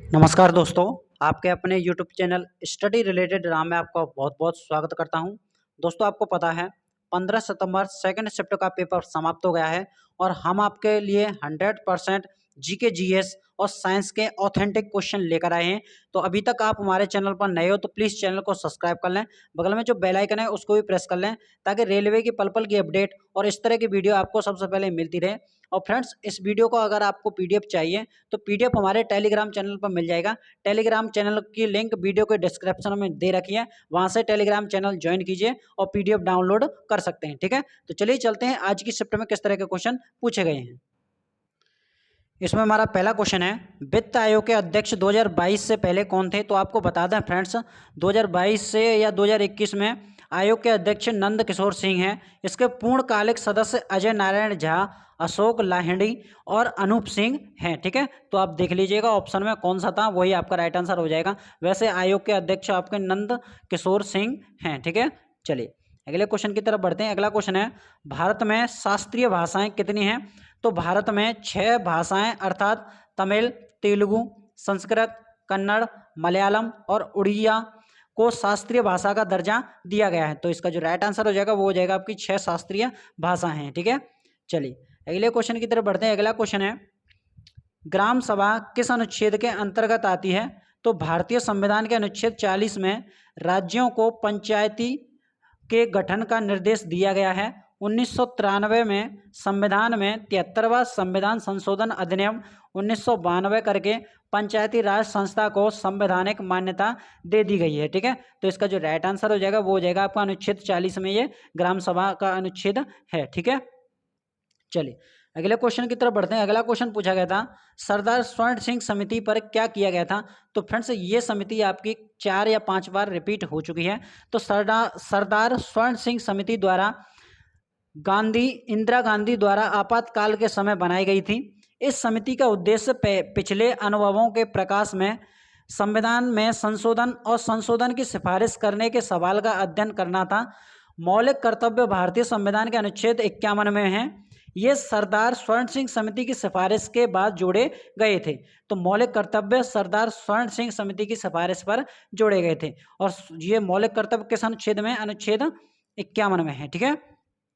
नमस्कार दोस्तों, आपके अपने YouTube channel study related Ram में आपका बहुत बहुत स्वागत करता हूं। दोस्तों, आपको पता है 15 सितंबर सेकंड शिफ्ट का पेपर समाप्त हो गया है और हम आपके लिए 100% जीके जीएस और साइंस के ऑथेंटिक क्वेश्चन लेकर आए हैं। तो अभी तक आप हमारे चैनल पर नए हो तो प्लीज़ चैनल को सब्सक्राइब कर लें, बगल में जो बेल आइकन है उसको भी प्रेस कर लें ताकि रेलवे की पल पल की अपडेट और इस तरह की वीडियो आपको सबसे पहले मिलती रहे। और फ्रेंड्स, इस वीडियो को अगर आपको पीडीएफ चाहिए तो पीडीएफ हमारे टेलीग्राम चैनल पर मिल जाएगा। टेलीग्राम चैनल की लिंक वीडियो के डिस्क्रिप्शन में दे रखी है, वहां से टेलीग्राम चैनल ज्वाइन कीजिए और पीडीएफ डाउनलोड कर सकते हैं। ठीक है, तो चलिए चलते हैं आज की शिफ्ट में किस तरह के क्वेश्चन पूछे गए हैं। इसमें हमारा पहला क्वेश्चन है, वित्त आयोग के अध्यक्ष 2022 से पहले कौन थे? तो आपको बता दें फ्रेंड्स, 2022 से या 2021 में आयोग के अध्यक्ष नंद किशोर सिंह हैं। इसके पूर्णकालिक सदस्य अजय नारायण झा, अशोक लाहिड़ी और अनूप सिंह हैं। ठीक है, तो आप देख लीजिएगा ऑप्शन में कौन सा था, वही आपका राइट आंसर हो जाएगा। वैसे आयोग के अध्यक्ष आपके नंद किशोर सिंह हैं। ठीक है, चलिए अगले क्वेश्चन की तरफ बढ़ते हैं। अगला क्वेश्चन है, भारत में शास्त्रीय भाषाएं कितनी हैं? तो भारत में 6 भाषाएं अर्थात तमिल, तेलुगु, संस्कृत, कन्नड़, मलयालम और उड़िया को शास्त्रीय भाषा का दर्जा दिया गया है। तो इसका जो राइट आंसर हो जाएगा वो हो जाएगा आपकी 6 शास्त्रीय भाषाएं हैं। ठीक है, चलिए अगले क्वेश्चन की तरफ बढ़ते हैं। अगला क्वेश्चन है, ग्राम सभा किस अनुच्छेद के अंतर्गत आती है? तो भारतीय संविधान के अनुच्छेद 40 में राज्यों को पंचायती के गठन का निर्देश दिया गया है। 1993 में संविधान में 73वां संविधान संशोधन अधिनियम 1992 करके पंचायती राज संस्था को संवैधानिक मान्यता दे दी गई है। ठीक है, तो इसका जो राइट आंसर हो जाएगा वो हो जाएगा आपका अनुच्छेद 40 में ये ग्राम सभा का अनुच्छेद है। ठीक है, चलिए अगले क्वेश्चन की तरफ बढ़ते हैं। अगला क्वेश्चन पूछा गया था, सरदार स्वर्ण सिंह समिति पर क्या किया गया था? तो फ्रेंड्स, ये समिति आपकी 4 या 5 बार रिपीट हो चुकी है। तो सरदार स्वर्ण सिंह समिति द्वारा इंदिरा गांधी द्वारा आपातकाल के समय बनाई गई थी। इस समिति का उद्देश्य पिछले अनुभवों के प्रकाश में संविधान में संशोधन और संशोधन की सिफारिश करने के सवाल का अध्ययन करना था। मौलिक कर्तव्य भारतीय संविधान के अनुच्छेद 51 में हैं। ये सरदार स्वर्ण सिंह समिति की सिफारिश के बाद जोड़े गए थे। तो मौलिक कर्तव्य सरदार स्वर्ण सिंह समिति की सिफारिश पर जोड़े गए थे और ये मौलिक कर्तव्य किस अनुच्छेद में? अनुच्छेद 51 में है। ठीक है,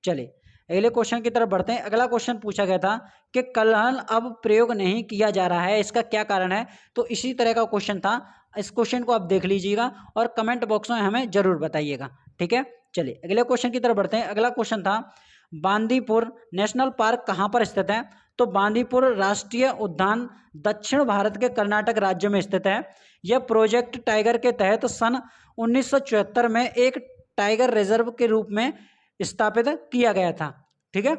चलिए अगले क्वेश्चन की तरफ बढ़ते हैं। अगला क्वेश्चन पूछा गया था कि कलहल अब प्रयोग नहीं किया जा रहा है, इसका क्या कारण है? तो इसी तरह का क्वेश्चन था। इस क्वेश्चन को आप देख लीजिएगा और कमेंट बॉक्स में हमें जरूर बताइएगा। ठीक है, चलिए अगले क्वेश्चन की तरफ बढ़ते हैं। अगला क्वेश्चन था, बांदीपुर नेशनल पार्क कहाँ पर स्थित है? तो बांदीपुर राष्ट्रीय उद्यान दक्षिण भारत के कर्नाटक राज्य में स्थित है। यह प्रोजेक्ट टाइगर के तहत सन 1974 में एक टाइगर रिजर्व के रूप में स्थापित किया गया था। ठीक है,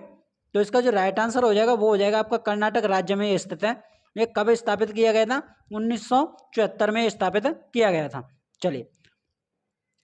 तो इसका जो राइट आंसर हो जाएगा वो हो जाएगा आपका कर्नाटक राज्य में स्थित है। ये कब स्थापित किया गया था? 1974 में स्थापित किया गया था। चलिए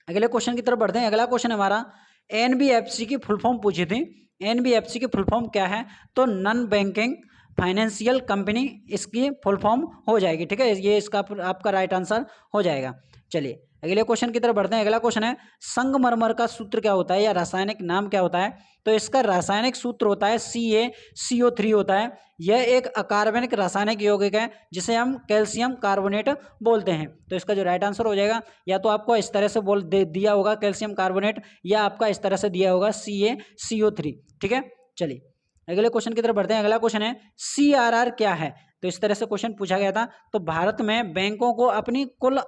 अगले क्वेश्चन की तरफ बढ़ते हैं। अगला क्वेश्चन हमारा, एनबीएफसी की फुल फॉर्म पूछी थी। एनबीएफसी की फुल फॉर्म क्या है? तो नॉन बैंकिंग फाइनेंशियल कंपनी इसकी फुल फॉर्म हो जाएगी। ठीक है, ये इसका आपका राइट आंसर हो जाएगा। चलिए अगले क्वेश्चन की तरफ बढ़ते हैं। अगला क्वेश्चन है, संगमरमर का सूत्र क्या होता है या रासायनिक नाम क्या होता है? तो इसका रासायनिक सूत्र होता है CaCO3 होता है। यह एक अकार्बनिक रासायनिक यौगिक है जिसे हम कैल्शियम कार्बोनेट बोलते हैं। तो इसका जो राइट आंसर हो जाएगा, या तो आपको इस तरह से दिया होगा कैल्शियम कार्बोनेट, या आपका इस तरह से दिया होगा CaCO3। ठीक है, चलिए अगले क्वेश्चन की तरफ बढ़ते हैं। अगला क्वेश्चन है, CRR क्या है? तो इस तरह से क्वेश्चन पूछा गया था। तो भारत में बैंकों को अपनी कुल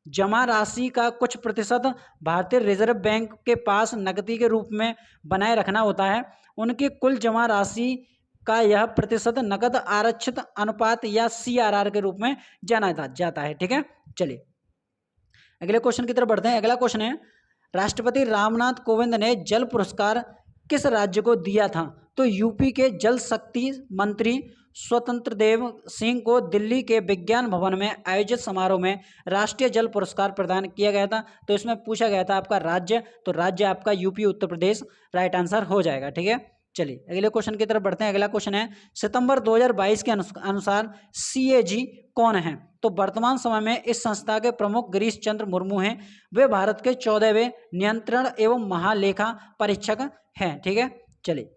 जमा राशि का कुछ प्रतिशत भारतीय रिजर्व बैंक के पास नकदी के रूप में बनाए रखना होता है। उनकी कुल जमा राशि का यह प्रतिशत नकद आरक्षित अनुपात या CRR के रूप में जाना जाता है। ठीक है, चलिए अगले क्वेश्चन की तरफ बढ़ते हैं। अगला क्वेश्चन है, राष्ट्रपति रामनाथ कोविंद ने जल पुरस्कार किस राज्य को दिया था? तो यूपी के जल शक्ति मंत्री स्वतंत्र देव सिंह को दिल्ली के विज्ञान भवन में आयोजित समारोह में राष्ट्रीय जल पुरस्कार प्रदान किया गया था। तो इसमें पूछा गया था आपका राज्य, तो राज्य आपका UP Uttar Pradesh right answer हो जाएगा। ठीक है, चलिए अगले क्वेश्चन की तरफ बढ़ते हैं। अगला क्वेश्चन है, सितंबर 2022 के अनुसार CAG कौन है? तो वर्तमान समय में इस संस्था के प्रमुख गिरीश चंद्र मुर्मू हैं। वे भारत के 14वें नियंत्रण एवं महालेखा परीक्षक हैं। ठीक है, चलिए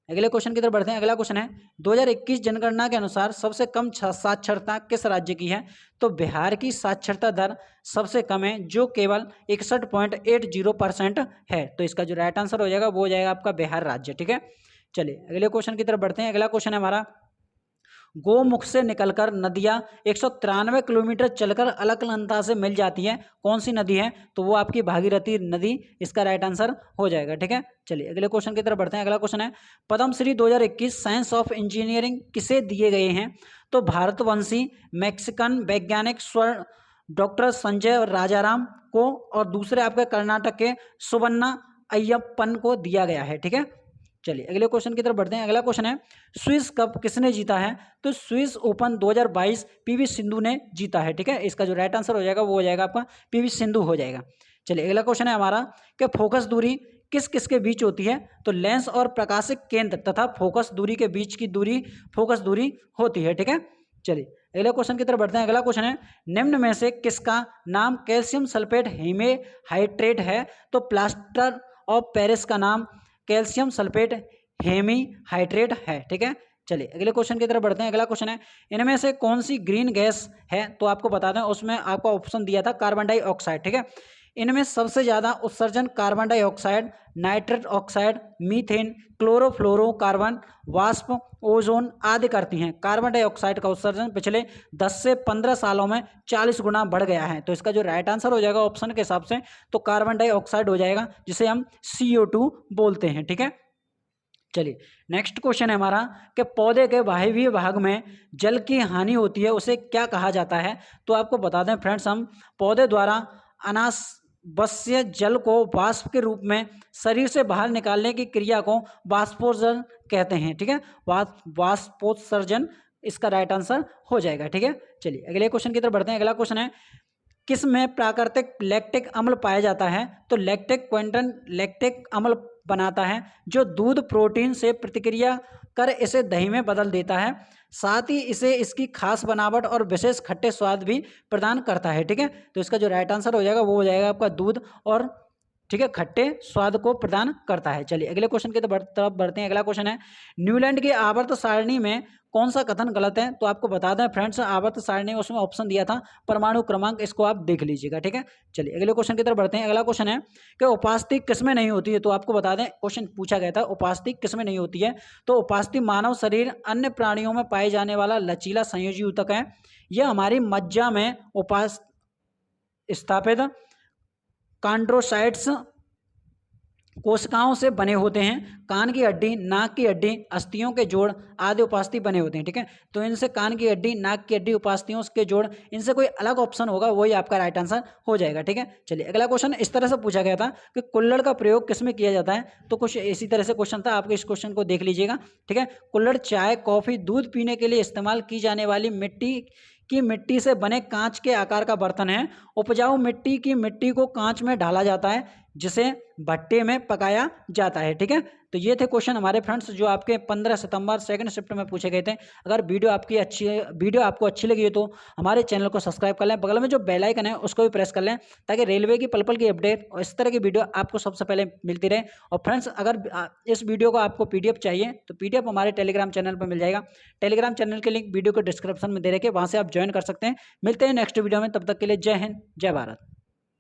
अगले क्वेश्चन की तरफ बढ़ते हैं। अगला क्वेश्चन है 2021 जनगणना के अनुसार सबसे कम साक्षरता किस राज्य की है? तो बिहार की साक्षरता दर सबसे कम है, जो केवल 61.80% है। तो इसका जो राइट आंसर हो जाएगा वो हो जाएगा आपका बिहार राज्य। ठीक है, चलिए अगले क्वेश्चन की तरफ बढ़ते हैं। अगला क्वेश्चन है हमारा, गोमुख से निकलकर नदियां 193 किलोमीटर चलकर अलकनंदा से मिल जाती है, कौन सी नदी है? तो वो आपकी भागीरथी नदी इसका राइट आंसर हो जाएगा। ठीक है, चलिए अगले क्वेश्चन की तरफ बढ़ते हैं। अगला क्वेश्चन है, पद्मश्री 2021 साइंस ऑफ इंजीनियरिंग किसे दिए गए हैं? तो भारतवंशी मैक्सिकन वैज्ञानिक स्वर्ण डॉक्टर संजय राजाराम को, और दूसरे आपके कर्नाटक के सुवन्ना अय्यप्पन को दिया गया है। ठीक है, चलिए अगले क्वेश्चन की तरफ बढ़ते हैं। अगला क्वेश्चन है, स्विस कप किसने जीता है? तो स्विस ओपन 2022 पीवी सिंधु ने जीता है। ठीक है, इसका जो राइट आंसर हो जाएगा वो हो जाएगा आपका पीवी सिंधु हो जाएगा। चलिए अगला क्वेश्चन है हमारा कि फोकस दूरी किस किस के बीच होती है? तो लेंस और प्रकाशिक केंद्र तथा फोकस दूरी के बीच की दूरी फोकस दूरी होती है। ठीक है, चलिए अगले क्वेश्चन की तरफ बढ़ते हैं। अगला क्वेश्चन है, निम्न में से किसका नाम कैल्शियम सल्फेट हेमीहाइड्रेट है? तो प्लास्टर ऑफ पेरिस का नाम कैल्शियम सल्फेट हेमीहाइड्रेट है। ठीक है, चलिए अगले क्वेश्चन की तरफ बढ़ते हैं। अगला क्वेश्चन है, इनमें से कौन सी ग्रीन गैस है? तो आपको बता दें, उसमें आपको ऑप्शन दिया था कार्बन डाइऑक्साइड। ठीक है, इनमें सबसे ज्यादा उत्सर्जन carbon dioxide, nitrous oxide, methane, chlorofluorocarbon, वाष्प, ओजोन आदि करती हैं। कार्बन डाइऑक्साइड का उत्सर्जन पिछले 10 से 15 सालों में 40 गुना बढ़ गया है। तो इसका जो राइट आंसर हो जाएगा ऑप्शन के हिसाब से तो कार्बन डाइऑक्साइड हो जाएगा, जिसे हम CO2 बोलते हैं। ठीक है, चलिए नेक्स्ट क्वेश्चन है हमारा कि पौधे के वायवीय भाग में जल की हानि होती है, उसे क्या कहा जाता है? तो आपको बता दें फ्रेंड्स, हम पौधे द्वारा अनावश्य जल को वाष्प के रूप में शरीर से बाहर निकालने की क्रिया को वाष्पोत्सर्जन कहते हैं। ठीक है, वाष्पोत्सर्जन इसका राइट आंसर हो जाएगा। ठीक है, चलिए अगले क्वेश्चन की तरफ बढ़ते हैं। अगला क्वेश्चन है, किस में प्राकृतिक लैक्टिक अम्ल पाया जाता है? तो लैक्टिक क्विंटन लैक्टिक अम्ल बनाता है, जो दूध प्रोटीन से प्रतिक्रिया कर इसे दही में बदल देता है, साथ ही इसे इसकी खास बनावट और विशेष खट्टे स्वाद भी प्रदान करता है। ठीक है, तो इसका जो राइट आंसर हो जाएगा वो हो जाएगा आपका दूध और ठीक है खट्टे स्वाद को प्रदान करता है। चलिए अगले क्वेश्चन की तरफ बढ़ते हैं। अगला क्वेश्चन है, न्यूलैंड की आवर्त सारणी में कौन सा कथन गलत है? तो आपको बता दें फ्रेंड्स, आवर्त सारणी में उसमें ऑप्शन दिया था परमाणु क्रमांक, इसको आप देख लीजिएगा। ठीक है, चलिए अगले क्वेश्चन की तरफ बढ़ते हैं। अगला क्वेश्चन है कि उपास्थि किसमें नहीं होती है? तो आपको बता दें, क्वेश्चन पूछा गया था उपास्थि किसमें नहीं होती है। तो उपास्थि मानव शरीर अन्य प्राणियों में पाए जाने वाला लचीला संयोजी ऊतक है। यह हमारी मज्जा में उपास स्थापित कॉन्ड्रोसाइट्स कोशिकाओं से बने होते हैं। कान की हड्डी, नाक की हड्डी, अस्थियों के जोड़ आदि उपास्थि बने होते हैं। ठीक है, तो इनसे कान की हड्डी, नाक की हड्डी, उपास्थियों के जोड़, इनसे कोई अलग ऑप्शन होगा वही आपका राइट आंसर हो जाएगा। ठीक है, चलिए अगला क्वेश्चन इस तरह से पूछा गया था कि कुल्हड़ का प्रयोग किसमें किया जाता है? तो कुछ इसी तरह से क्वेश्चन था, आपके इस क्वेश्चन को देख लीजिएगा। ठीक है, कुल्हड़ चाय, कॉफी, दूध पीने के लिए इस्तेमाल की जाने वाली मिट्टी से बने कांच के आकार का बर्तन है। उपजाऊ मिट्टी की मिट्टी को कांच में ढाला जाता है, जिसे भट्टे में पकाया जाता है। ठीक है, तो ये थे क्वेश्चन हमारे फ्रेंड्स जो आपके 15 सितंबर सेकंड शिफ्ट में पूछे गए थे। अगर वीडियो आपको अच्छी लगी है तो हमारे चैनल को सब्सक्राइब कर लें, बगल में जो बेल आइकन है उसको भी प्रेस कर लें, ताकि रेलवे की पल की अपडेट और इस तरह की वीडियो आपको सबसे पहले मिलती रहे। और फ्रेंड्स, अगर इस वीडियो को आपको PDF चाहिए तो PDF हमारे टेलीग्राम चैनल पर मिल जाएगा। टेलीग्राम चैनल के लिंक वीडियो को डिस्क्रिप्शन में दे रखे, वहाँ से आप ज्वाइन कर सकते हैं। मिलते हैं नेक्स्ट वीडियो में, तब तक के लिए जय हिंद, जय भारत।